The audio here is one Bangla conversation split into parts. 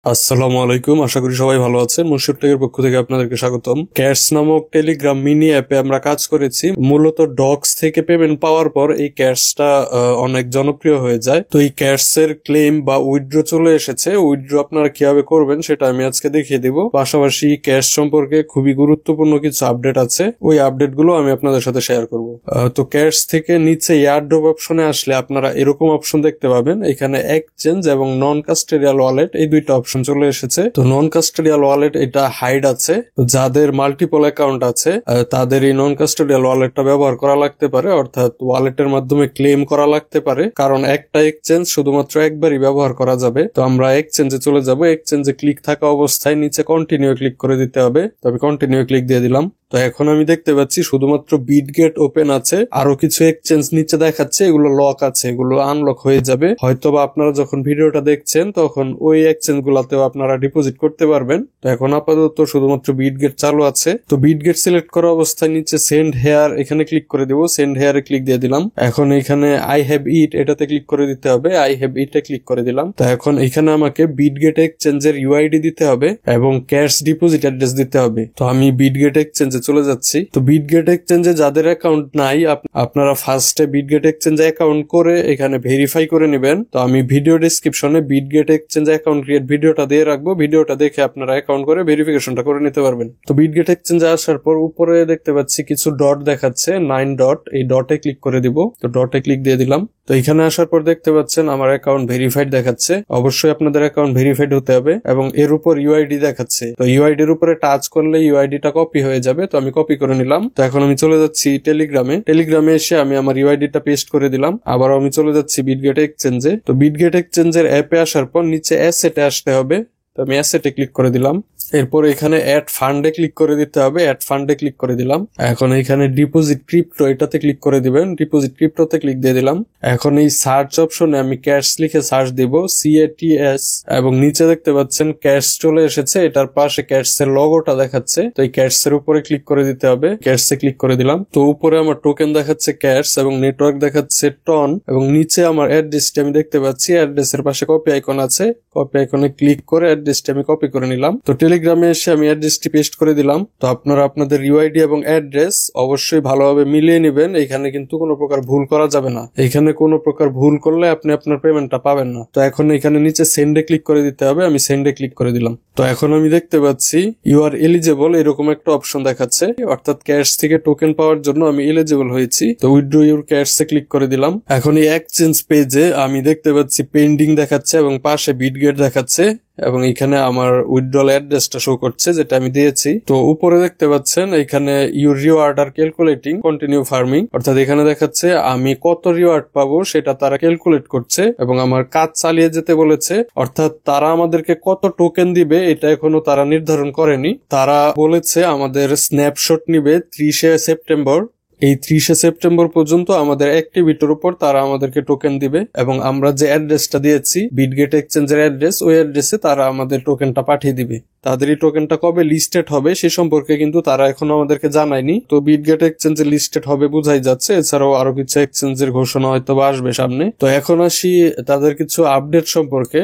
আসসালামু আলাইকুম, আশা করি সবাই ভালো আছেন। মুর্শিদ টেকের পক্ষ থেকে আপনাদেরকে স্বাগতম। ক্যাটস নামক টেলিগ্রাম মিনি অ্যাপে আমরা কাজ করেছি। মূলত ডগস থেকে পেমেন্ট পাওয়ার পর এই ক্যাটসটা অনেক জনপ্রিয় হয়ে যায়। তো এই ক্যাটস এর ক্লেম বা উইথড্র চলে এসেছে। উইথড্র আপনারা কিভাবে করবেন সেটা আমি আজকে দেখিয়ে দিব। পাশাপাশি ক্যাটস সম্পর্কে খুবই গুরুত্বপূর্ণ কিছু আপডেট আছে, ওই আপডেট গুলো আমি আপনাদের সাথে শেয়ার করব। তো ক্যাটস থেকে নিচে এয়ারড্রপ অপশনে আসলে আপনারা এরকম অপশন দেখতে পাবেন। এখানে এক্সচেঞ্জ এবং নন কাস্টোডিয়াল ওয়ালেট এই দুইটা অপশন চলে এসেছে। তো নন কাস্টোডিয়াল ওয়ালেট এটা হাইড আছে, যাদের মাল্টিপল অ্যাকাউন্ট আছে তাদের এই নন কাস্টোডিয়াল ওয়ালেটটা ব্যবহার করা লাগতে পারে, অর্থাৎ ওয়ালেটের মাধ্যমে ক্লেম করা লাগতে পারে। কারণ একটা এক্সচেঞ্জ শুধুমাত্র একবারই ব্যবহার করা যাবে। তো আমরা এক্সচেঞ্জে চলে যাব। এক্সচেঞ্জে ক্লিক থাকা অবস্থায় নিচে কন্টিনিউ ক্লিক করে দিতে হবে। তো আমি কন্টিনিউ ক্লিক দিয়ে দিলাম। তো এখন আমি দেখতে পাচ্ছি শুধুমাত্র বিটগেট ওপেন আছে, আরো কিছু এক্সচেঞ্জ নিচে দেখাচ্ছে, এগুলো লক আছে, এগুলো আনলক হয়ে যাবে। হয়তোবা আপনারা যখন ভিডিওটা দেখছেন তখন ওই এক্সচেঞ্জ গুলাতেও আপনারা ডিপোজিট করতে পারবেন। তো এখন আপাতত শুধুমাত্র বিটগেট চালু আছে। তো বিটগেট সিলেক্ট করা অবস্থায় নিচে সেন্ড হেয়ার এখানে ক্লিক করে দিব। সেন্ড হেয়ারে ক্লিক দিয়ে দিলাম। এখন এখানে আই হ্যাভ ইট এটাতে ক্লিক করে দিতে হবে। আই হ্যাভ ইটে ক্লিক করে দিলাম। তো এখন এখানে আমাকে বিটগেট এক্সচেঞ্জের ইউআইডি দিতে হবে এবং ক্যাশ ডিপোজিট অ্যাড্রেস দিতে হবে। তো আমি বিটগেট এক্সচেঞ্জে চলে যাচ্ছি। তো বিটগেট এক্সচেঞ্জে যাদের অ্যাকাউন্ট নাই আপনারা ফার্স্টে বিটগেট এক্সচেঞ্জে অ্যাকাউন্ট করে এখানে ভেরিফাই করে নেবেন। তো আমি ভিডিও ডেসক্রিপশনে বিটগেট এক্সচেঞ্জ অ্যাকাউন্ট ক্রিয়েট ভিডিওটা দিয়ে রাখবো। ভিডিওটা দেখে আপনারা অ্যাকাউন্ট করে ভেরিফিকেশনটা করে নিতে পারবেন। তো বিটগেট এক্সচেঞ্জে আসার পর উপরে দেখতে পাচ্ছি কিছু ডট দেখাচ্ছে, 9 ডট। এই ডটে ক্লিক করে দিব। তো ডটে ক্লিক দিয়ে দিলাম। তো এখানে আসার পর দেখতে পাচ্ছেন আমার অ্যাকাউন্ট ভেরিফাইড দেখাচ্ছে। অবশ্যই আপনাদের অ্যাকাউন্ট ভেরিফাইড হতে হবে এবং এর উপর ইউআইডি দেখাচ্ছে। তো ইউআইডির উপরে টাচ করলে ইউআইডিটা কপি হয়ে যাবে। তো আমি কপি করে নিলাম। তো এখন আমি চলে যাচ্ছি টেলিগ্রামে এসে আমি আমার ইউআইডিটা পেস্ট করে দিলাম। আবার আমি চলে যাচ্ছি বিটগেট এক্সচেঞ্জে। তো বিটগেট এক্সচেঞ্জের অ্যাপে আসার পর নিচে অ্যাসেটে আসতে হবে। তো আমি অ্যাসেটে ক্লিক করে দিলাম। এরপর এখানে অ্যাড ফান্ডে ক্লিক করে দিতে হবে। অ্যাড ফান্ডে ক্লিক করে দিলাম। এখন এখানে ডিপোজিট ক্রিপ্টো এটাতে ক্লিক করে দিবেন। ডিপোজিট ক্রিপ্টোতে ক্লিক দিয়ে দিলাম। এখন এই সার্চ অপশনে আমি ক্যাশ লিখে সার্চ দিব, CATS, এবং নিচে দেখতে পাচ্ছেন ক্যাশ চলে এসেছে। এটার পাশে ক্যাশ এর লোগোটা দেখাচ্ছে। তো এই ক্যাশ এর উপরে ক্লিক করে দিতে হবে। ক্যাশ এ ক্লিক করে দিলাম। তো উপরে আমার টোকেন দেখাচ্ছে ক্যাশ এবং নেটওয়ার্ক দেখাচ্ছে টন, এবং নিচে আমার অ্যাড্রেসটি আমি দেখতে পাচ্ছি। অ্যাড্রেসের পাশে কপি আইকন আছে। কপি আইকনে ক্লিক করে অ্যাড্রেসটি আমি কপি করে নিলাম। তো টেলিগ্রামে এসে আমি অ্যাড্রেসটি পেস্ট করে দিলাম। তো আপনারা আপনাদের ইউআইডি এবং অ্যাড্রেস অবশ্যই ভালোভাবে মিলিয়ে নেবেন। এখানে কিন্তু কোনো প্রকার ভুল করা যাবে না। এখানে কোনো প্রকার ভুল করলে আপনি আপনার পেমেন্টটা পাবেন না। তো এখন এখানে নিচে সেন্ডে ক্লিক করে দিতে হবে। আমি সেন্ডে ক্লিক করে দিলাম। তো এখন আমি দেখতে পাচ্ছি ইউ আর এলিজেবল এরকম একটা অপশন দেখাচ্ছে, অর্থাৎ ক্যাশ থেকে টোকেন পাওয়ার জন্য আমি এলিজেবল হয়েছি। তো withdraw your cash A click করে দিলাম। এখন এই এক্সচেঞ্জ পেজে আমি দেখতে পাচ্ছি পেন্ডিং দেখাচ্ছে এবং পাশে বিটগেট দেখাচ্ছে এবং এখানে আমার উইথড্রল অ্যাড্রেসটা শো করছে যেটা আমি দিয়েছি। তো উপরে দেখতে পাচ্ছেন এখানে your reward R calculating continue farming, অর্থাৎ এখানে দেখাচ্ছে আমি কত রিওয়ার্ড পাবো সেটা তারা ক্যালকুলেট করছে এবং আমার কাজ চালিয়ে যেতে বলেছে। অর্থাৎ তারা আমাদেরকে কত টোকেন দিবে এটা এখনো তারা নির্ধারণ করেনি। তারা বলেছে আমাদের স্ন্যাপশট নিবে 30শে সেপ্টেম্বর। এই 30শে সেপ্টেম্বর পর্যন্ত আমাদের অ্যাক্টিভিটির উপর তারা আমাদেরকে টোকেন দিবে এবং আমরা যে অ্যাড্রেসটা দিয়েছি বিটগেট এক্সচেঞ্জের অ্যাড্রেস, ওই অ্যাড্রেসে তারা আমাদের টোকেনটা পাঠিয়ে দিবে। তাদের এই টোকেনটা কবে লিস্টেড হবে সে সম্পর্কে কিন্তু তারা এখনো আমাদেরকে জানায়নি। তো বিটগেট এক্সচেঞ্জে লিস্টেড হবে বোঝাই যাচ্ছে। এছাড়াও আরো কিছু এক্সচেঞ্জের ঘোষণা হয়তো আসবে সামনে। তো এখন আসি তাদের কিছু আপডেট সম্পর্কে।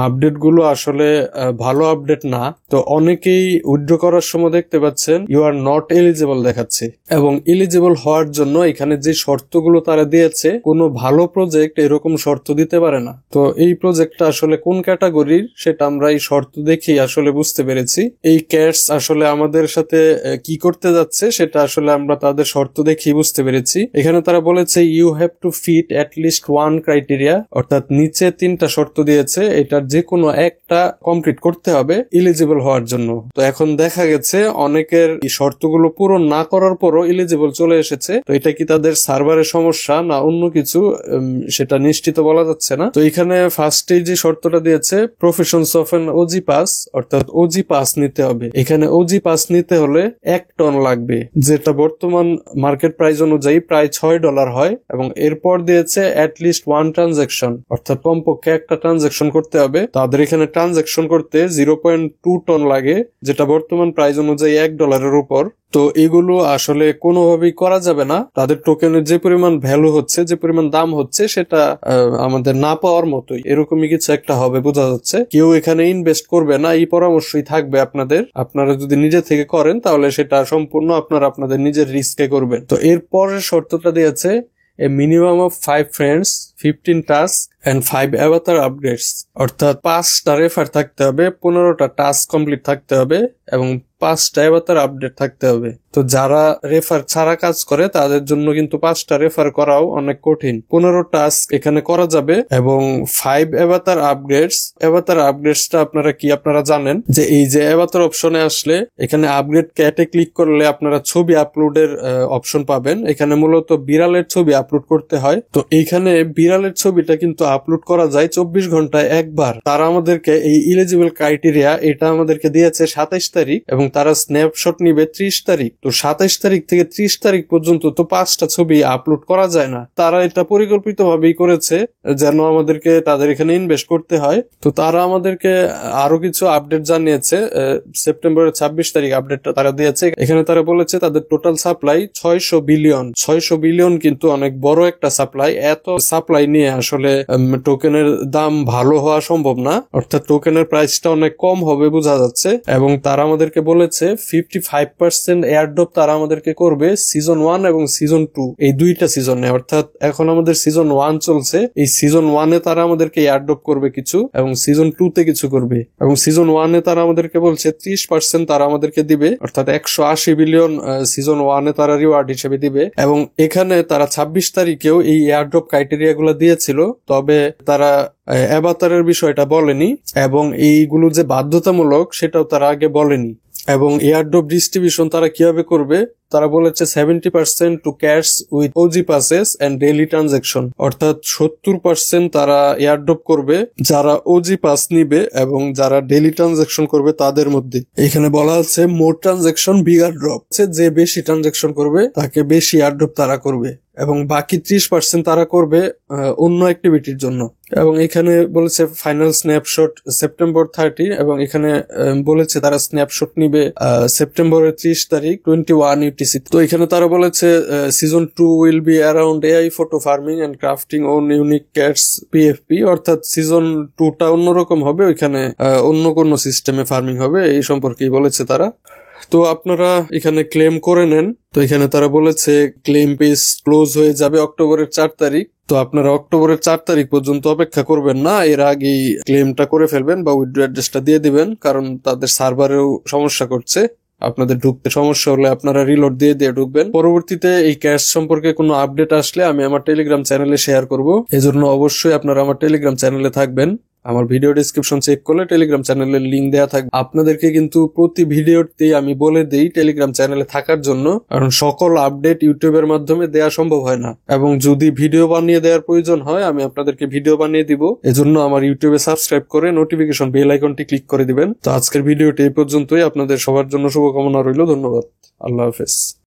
আপডেট গুলো আসলে ভালো আপডেট না। তো অনেকেই উইথড্র করার সময় দেখতে পাচ্ছেন ইউ আর নট এলিজেবল দেখাচ্ছে, এবং এলিজেবল হওয়ার জন্য এখানে যে শর্তগুলো তারা দিয়েছে কোনো ভালো প্রজেক্ট এরকম শর্ত দিতে পারে না। তো এই প্রজেক্টটা আসলে কোন ক্যাটাগরির সেটা আমরা এই শর্ত দেখেই আসলে বুঝতে পেরেছি। এই ক্যাটস আসলে আমাদের সাথে কি করতে যাচ্ছে সেটা আসলে আমরা তাদের শর্ত দেখেই বুঝতে পেরেছি। এখানে তারা বলেছে you have to fit at least one criteria, অর্থাৎ নিচে 3টা শর্ত দিয়েছে, এটার যে কোনো একটা কমপ্লিট করতে হবে এলিজিবল হওয়ার জন্য। তো এখন দেখা গেছে অনেকের এই শর্তগুলো পূরণ না করার পরও এলিজিবল চলে এসেছে। তো এটা কি তাদের সার্ভারের সমস্যা না অন্য কিছু সেটা নিশ্চিত বলা যাচ্ছে না। তো এখানে ফার্স্টে যে শর্তটা দিয়েছে professions of an OG pass, অর্থাৎ ওজি পাস নিতে হবে। এখানে ওজি পাস নিতে হলে 1 টন লাগবে, যেটা বর্তমান মার্কেট প্রাইস অনুযায়ী প্রায় $6 হয়, এবং এরপর দিয়েছে অ্যাটলিস্ট 1 ট্রানজাকশন, অর্থাৎ কমপক্ষে একটা ট্রানজাকশন করতে হবে। তাদের এখানে ট্রানজাকশন করতে 0.2 টন লাগে, যেটা বর্তমান প্রাইস অনুযায়ী $1 উপর। তো এগুলো আসলে কোনোভাবেই করা যাবে না। তাদের টোকেনের যে পরিমাণ ভ্যালু হচ্ছে, যে পরিমাণ দাম হচ্ছে, সেটা আমাদের না পাওয়ার মতোই এরকমই কিছু একটা হবে বোঝা যাচ্ছে। কেউ এখানে ইনভেস্ট করবে না, এই পরামর্শই থাকবে আপনাদের। আপনারা যদি নিজে থেকে করেন তাহলে সেটা সম্পূর্ণ আপনারা আপনাদের নিজের রিস্কে করবেন। তো এর পরের শর্তটা দিয়েছে a minimum of 5 friends, 15 tasks and 5 avatar upgrades, অর্থাৎ 5টা রেফার থাকতে হবে, 15টা টাস্ক কমপ্লিট থাকতে হবে এবং 5টা অ্যাভাতার আপডেট থাকতে হবে। তো যারা রেফার ছাড়া কাজ করে তাদের জন্য কিন্তু 5টা রেফার করাও অনেক কঠিন। 15 টাস্ক এখানে করা যাবে এবং 5 অ্যাভাতার আপগ্রেডসটা আপনারা জানেন যে এই যে অ্যাভাতার অপশনে আসলে এখানে আপগ্রেড ক্যাটে ক্লিক করলে আপনারা ছবি আপলোডের অপশন পাবেন। এখানে মূলত বিড়ালের ছবি আপলোড করতে হয়। তো এইখানে বিড়ালের ছবিটা কিন্তু আপলোড করা যায় 24 ঘন্টায় একবার। তারা আমাদেরকে এই ইলিজিবল ক্রাইটেরিয়া এটা আমাদেরকে দিয়েছে 27 তারিখ এবং তারা স্ন্যাপশট নিবে 30 তারিখ। তো 27 তারিখ থেকে 30 তারিখ পর্যন্ত তো 5টা ছবি আপলোড করা যায় না। তারা এটা পরিকল্পিত ভাবেই করেছে যেন আমাদেরকে তাদের এখানে ইনভেস্ট করতে হয়। তো তারা আমাদেরকে আরো কিছু আপডেট জানিয়েছে। সেপ্টেম্বরের 26 তারিখ আপডেটটা তারা দিয়েছে। এখানে তারা বলেছে তাদের টোটাল সাপ্লাই 600 বিলিয়ন কিন্তু অনেক বড় একটা সাপ্লাই। এত সাপ্লাই নিয়ে আসলে টোকেনের দাম ভালো হওয়া সম্ভব না, অর্থাৎ টোকেনের প্রাইসটা অনেক কম হবে বোঝা যাচ্ছে। এবং তারা আমাদেরকে বলেছে 55% এয়ারড্রপ তারা আমাদেরকে করবে সিজন 1 এবং সিজন 2 এই দুইটা সিজনে। অর্থাৎ এখন আমাদের সিজন 1 চলছে, এই সিজন 1 এ তারা আমাদেরকে এয়ারড্রপ করবে কিছু এবং সিজন 2 তে কিছু করবে। এবং সিজন 1 এ তারা আমাদেরকে বলছে 30% তারা আমাদেরকে দিবে, অর্থাৎ 180 বিলিয়ন সিজন 1 এ তারা রিওয়ার্ড হিসেবে দিবে। এবং এখানে তারা 26 তারিখেও এই এয়ারড্রপ ক্রাইটেরিয়া গুলো দিয়েছিল, তবে তারা অ্যাভাতারের বিষয়টা বলেনি এবং এইগুলো যে বাধ্যতামূলক সেটাও তারা আগে বলেনি। এবং এয়ারড্রপ ডিস্ট্রিবিউশন তারা কিভাবে করবে তারা বলেছে 70% to cash with OG passes and daily transaction, অর্থাৎ 70% তারা এয়ারড্রপ করবে যারা ওজি পাস নিবে এবং যারা ডেইলি ট্রানজাকশন করবে তাদের মধ্যে। এখানে বলা আছে মোর ট্রানজাকশন বিগার ড্রপ, যে বেশি ট্রানজাকশন করবে তাকে বেশি এয়ারড্রপ তারা করবে এবং বাকি 30% তারা করবে অন্য অ্যাক্টিভিটির জন্য। এবং এখানে বলেছে ফাইনাল স্ন্যাপশট সেপ্টেম্বর 30 এবং এখানে বলেছে তারা স্ন্যাপশট নিবে সেপ্টেম্বরের 30 তারিখ 21 UTC। তো এখানে তারা বলেছে season 2 will be around AI photo farming and crafting own unique cats PFP, অর্থাৎ সিজন 2টা অন্যরকম হবে, ওইখানে অন্য কোনো সিস্টেমে ফার্মিং হবে, এই সম্পর্কেই বলেছে তারা। তো আপনারা এখানে ক্লেম করে নেন। তো এখানে তারা বলেছে ক্লেম পেজ ক্লোজ হয়ে যাবে অক্টোবরের 4 তারিখ। তো আপনারা অক্টোবরের 4 তারিখ পর্যন্ত অপেক্ষা করবেন না, এর আগেই ক্লেমটা করে ফেলবেন বা উইথড্র অ্যাড্রেসটা দিয়ে দিবেন, কারণ তাদের সার্ভারেও সমস্যা করছে। আপনাদের ঢুকতে সমস্যা হলে আপনারা রিলোড দিয়ে ঢুকবেন। পরবর্তীতে এই ক্যাশ সম্পর্কে কোনো আপডেট আসলে আমি আমার টেলিগ্রাম চ্যানেলে শেয়ার করব, এজন্য অবশ্যই আপনারা আমার টেলিগ্রাম চ্যানেলে থাকবেন। আমার ভিডিও ডেসক্রিপশন চেক করলে টেলিগ্রাম চ্যানেলের লিংক দেওয়া থাকবে। আপনাদেরকে কিন্তু প্রতি ভিডিওতেই আমি বলে দেই টেলিগ্রাম চ্যানেলে থাকার জন্য, কারণ সকল আপডেট ইউটিউবের মাধ্যমে দেওয়া সম্ভব হয় না এবং যদি ভিডিও বানিয়ে দেওয়ার প্রয়োজন হয় আমি আপনাদেরকে ভিডিও বানিয়ে দিব। এজন্য আমার ইউটিউবে সাবস্ক্রাইব করে নোটিফিকেশন বেল আইকনটি ক্লিক করে দিবেন। তো আজকের ভিডিওটি এই পর্যন্তই। আপনাদের সবার জন্য শুভকামনা রইল। ধন্যবাদ। আল্লাহ হাফেজ।